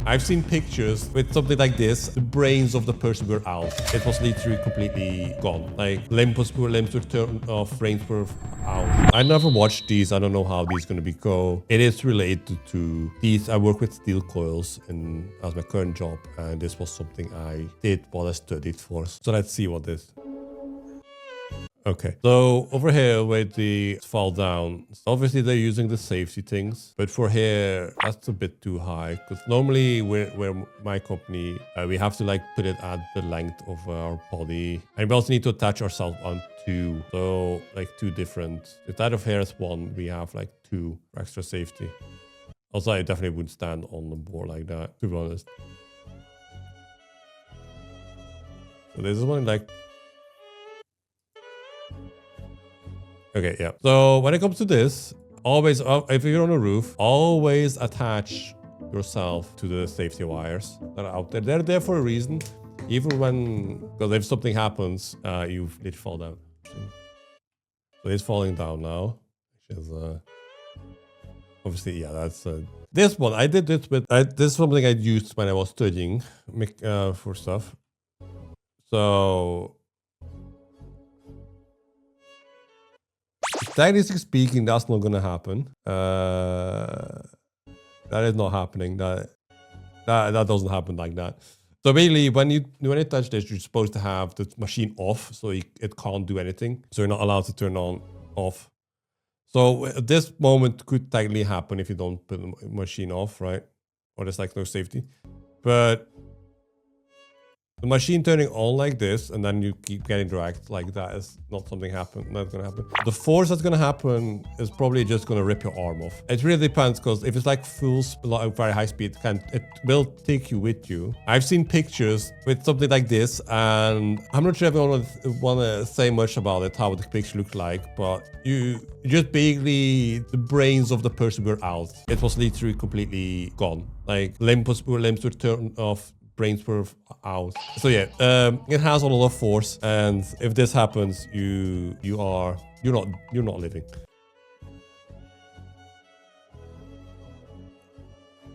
I've seen pictures with something like this. The brains of the person were out. It was literally completely gone. Like limbs were turned off, brains were out. I never watched these. I don't know how these gonna be go. It is related to these. I work with steel coils as my current job, and this was something I did while I studied for. So let's see what this. Okay, so over here where the fall down, obviously they're using the safety things, but for here, that's a bit too high because normally where my company, we have to like put it at the length of our body, and we also need to attach ourselves on two, so like two different. Instead of here is one, we have like two for extra safety. Also, I definitely wouldn't stand on the board like that, to be honest. So this is one like. Okay, yeah. So when it comes to this, always, if you're on a roof, always attach yourself to the safety wires that are out there. They're there for a reason. Even when, because if something happens, you literally fall down. So it's falling down now, which is obviously, yeah, that's this one. I did this with, this is something I used when I was studying for stuff. So technically speaking, that's not gonna happen. That is not happening. That doesn't happen like that. So basically, when you touch this, you're supposed to have the machine off, so it can't do anything. So you're not allowed to turn on off. So this moment could technically happen if you don't put the machine off, right? Or there's like no safety. But the machine turning on like this and then you keep getting dragged like that is not something not gonna happen. The force that's gonna happen is probably just gonna rip your arm off. It really depends, because if it's like very high speed, it will take you with you. I've seen pictures with something like this, and I'm not sure if I wanna say much about it, how the picture looked like, but you just basically, the brains of the person were out. It was literally completely gone. Like limbs were turned off, brains were out. So yeah, it has a lot of force, and if this happens, you're not living.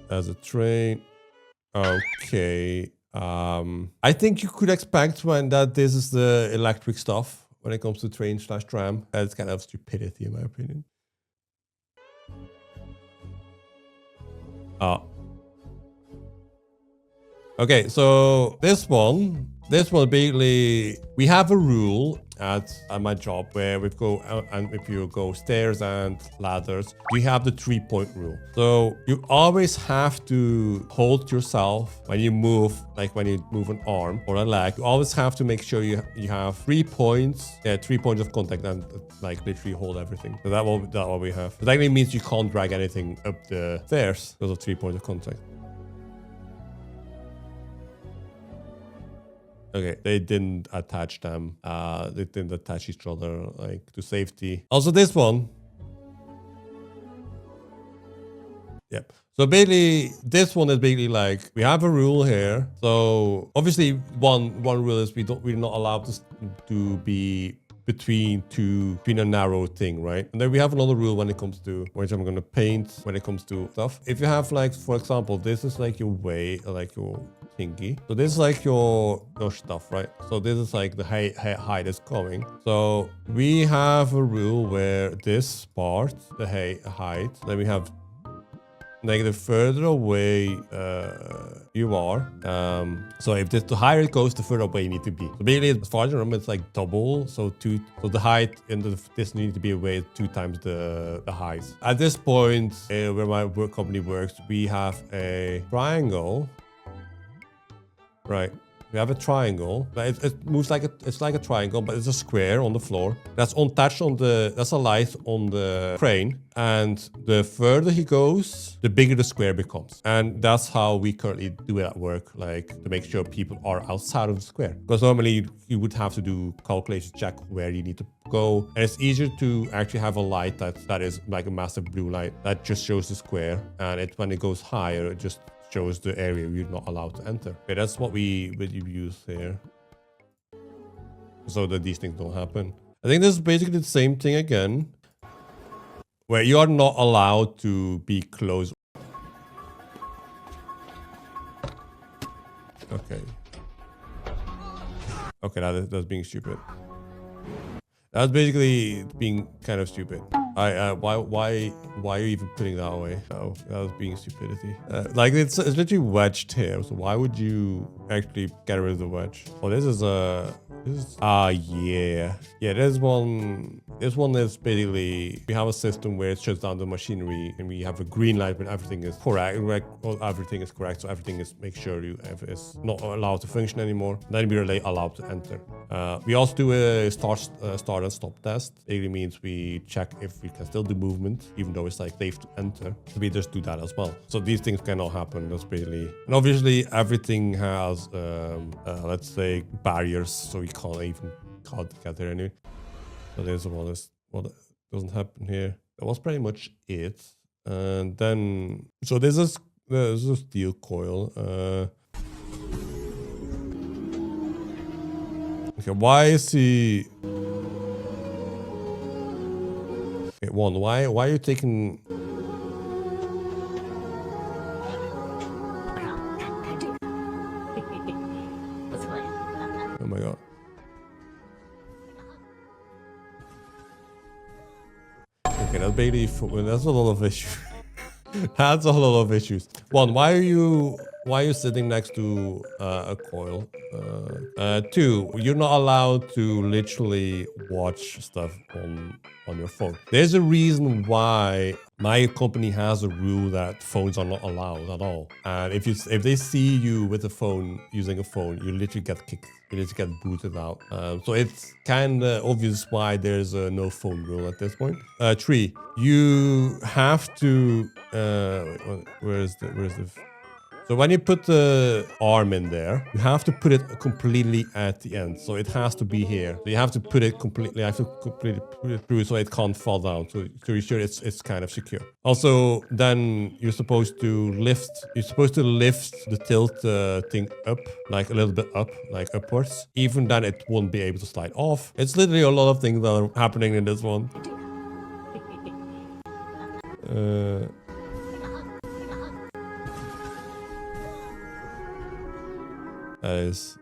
As a train, okay. I think you could expect that this is the electric stuff when it comes to train/tram. It's kind of stupidity in my opinion. Okay, so this one basically, we have a rule at my job where we go and if you go stairs and ladders, you have the 3-point rule. So you always have to hold yourself when you move, like when you move an arm or a leg. You always have to make sure you have 3 points, 3 points of contact, and like literally hold everything. So that's what we have. But that actually means you can't drag anything up the stairs because of 3 points of contact. Okay, they didn't attach them. They didn't attach each other like to safety. Also, this one. Yep. So basically, this one is basically like, we have a rule here. So obviously, one rule is we're not allowed to be between a narrow thing, right? And then we have another rule when it comes to, which I'm gonna paint when it comes to stuff. If you have like, for example, this is like your way, like your thingy. So this is like your stuff, right? So this is like the height is coming. So we have a rule where this part, the height, then we have like the further away you are. So if the higher it goes, the further away you need to be. So basically, as far as I remember, it's like double. So the height in this needs to be away 2 times the height. At this point, where my work company works, we have a triangle. Right. We have a triangle. It moves like it's like a triangle, but it's a square on the floor. That's untouched that's a light on the crane. And the further he goes, the bigger the square becomes. And that's how we currently do it at work, like to make sure people are outside of the square. Because normally you would have to do calculations, check where you need to go. And it's easier to actually have a light that is like a massive blue light that just shows the square. And when it goes higher, it just shows the area you're not allowed to enter. Okay, that's what we use here, so that these things don't happen. I think this is basically the same thing again, where you are not allowed to be close. Okay. Okay, that's being stupid. That's basically being kind of stupid. Why are you even putting that away? Oh, that was being stupidity. Like it's literally wedged here. So why would you actually get rid of the wedge? Oh, this is yeah. This one is basically, we have a system where it shuts down the machinery and we have a green light when everything is correct. Well, everything is correct. So everything is, make sure it's not allowed to function anymore. Then we are allowed to enter. We also do a start and stop test. It really means we check if we can still do movement, even though it's like safe to enter. So we just do that as well. So these things cannot happen. That's basically, and obviously everything has, let's say, barriers. So we can't get there anyway. So there's one is what doesn't happen here. That was pretty much it. And then, so there's a steel coil. Okay, why is he? Okay, one. Why are you taking? Oh my god. Okay, that's basically that's a lot of issues. That's a lot of issues. One, why are you sitting next to a coil? Two, you're not allowed to literally watch stuff on your phone. There's a reason why my company has a rule that phones are not allowed at all. And if they see you with a phone, using a phone, you literally get kicked. You literally get booted out. So it's kind of obvious why there's a no phone rule at this point. Three, you have to. Wait, where's the? So when you put the arm in there, you have to put it completely at the end. So it has to be here. So you have to put it completely. I have to completely put it through so it can't fall down. So you're sure it's kind of secure. Also, then you're supposed to lift. You're supposed to lift the tilt thing up, like a little bit up, like upwards. Even then, it won't be able to slide off. It's literally a lot of things that are happening in this one. Is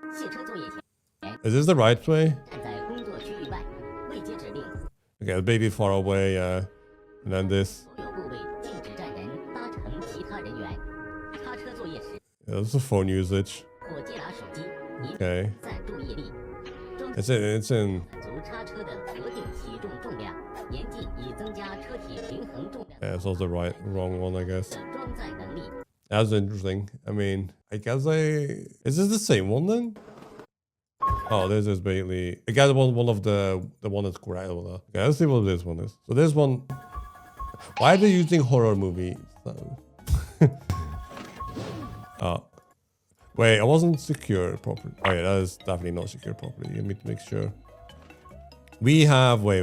this the right way? Okay, baby far away, and then this. Yeah, this is phone usage. Okay. It's in. Yeah, it's also the wrong one, I guess. That's interesting. I mean, I guess is this the same one then? Oh, this is basically, I guess one of the one that's correct. Okay, let's see what this one is. So this one, why are they using horror movie? Oh, wait, I wasn't secure properly. Oh yeah, that is definitely not secure properly. Let me make sure. We have, wait.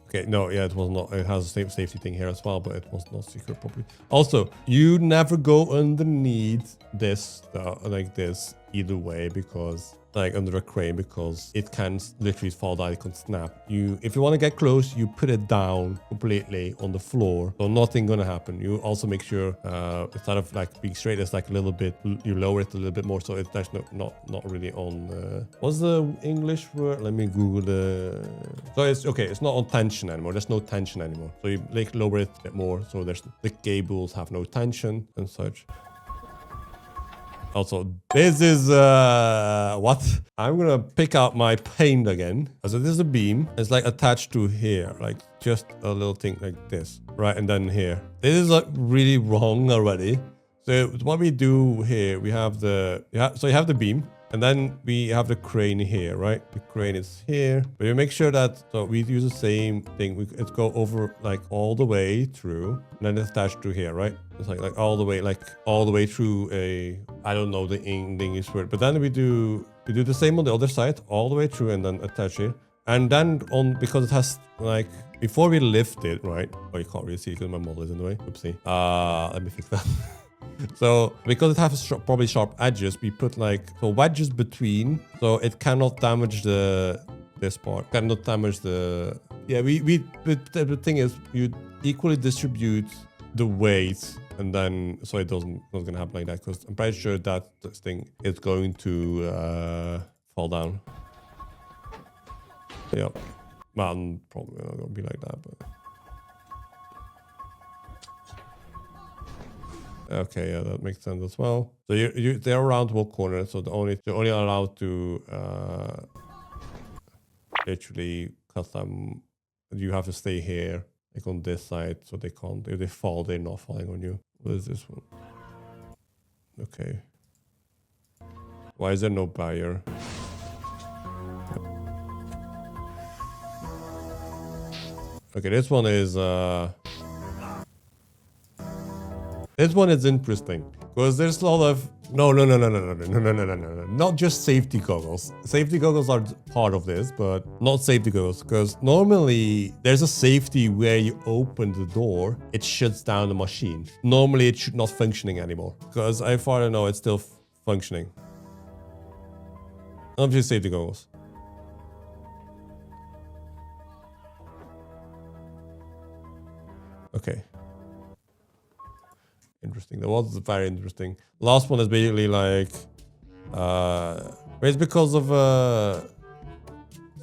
Okay, no, yeah, it was not. It has a safety thing here as well, but it was not secure properly. Also, you never go underneath this, like this, either way, because, like under a crane, because it can literally fall down, it can snap. If you want to get close, you put it down completely on the floor, so nothing gonna happen. You also make sure, instead of like being straight, it's like a little bit, you lower it a little bit more, so it's actually not really on, what's the English word? Let me Google the, so it's, okay, it's not on tension anymore, there's no tension anymore. So you like lower it a bit more, so the cables have no tension and such. Also, this is, what? I'm gonna pick out my paint again. So this is a beam. It's like attached to here, like just a little thing like this, right? And then here. This is like really wrong already. So what we do here, we have so you have the beam. And then we have the crane here, right? The crane is here. But we make sure that, so we use the same thing. It's go over like all the way through. And then it's attached to here, right? It's like all the way through I don't know the English word. But then we do the same on the other side, all the way through and then attach it. And then because it has like, before we lift it, right? Oh, you can't really see it because my model is in the way. Oopsie. Let me fix that. So because it has probably sharp edges, we put like wedges between, so it cannot damage this part. Cannot damage the. Yeah, but the thing is, you equally distribute the weight and then so it doesn't not gonna happen like that, because I'm pretty sure that this thing is going to fall down. Yeah, well, probably not gonna be like that, but okay, yeah, that makes sense as well. So they're around one corner, so you're only allowed to literally cut them. You have to stay here, like on this side, so they can't. If they fall, they're not falling on you. What is this one? Okay. Why is there no barrier? Okay, this one is interesting, because there's a lot of no, not just safety goggles. Safety goggles are part of this, but not safety goggles, because normally there's a safety where you open the door, it shuts down the machine. Normally it should not functioning anymore, because I far I know it's still functioning. Not just safety goggles. Okay. Interesting. That was very interesting. Last one is basically like it's because of a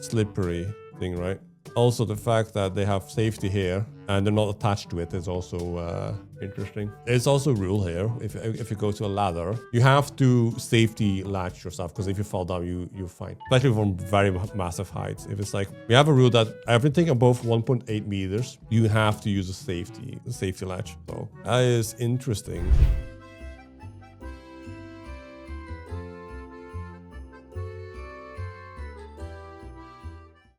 slippery thing, right? Also, the fact that they have safety here and they're not attached to it is also interesting. There's also a rule here. If you go to a ladder, you have to safety latch yourself, because if you fall down, you're fine. Especially from very massive heights. If it's like, we have a rule that everything above 1.8 meters, you have to use a safety latch. So that is interesting.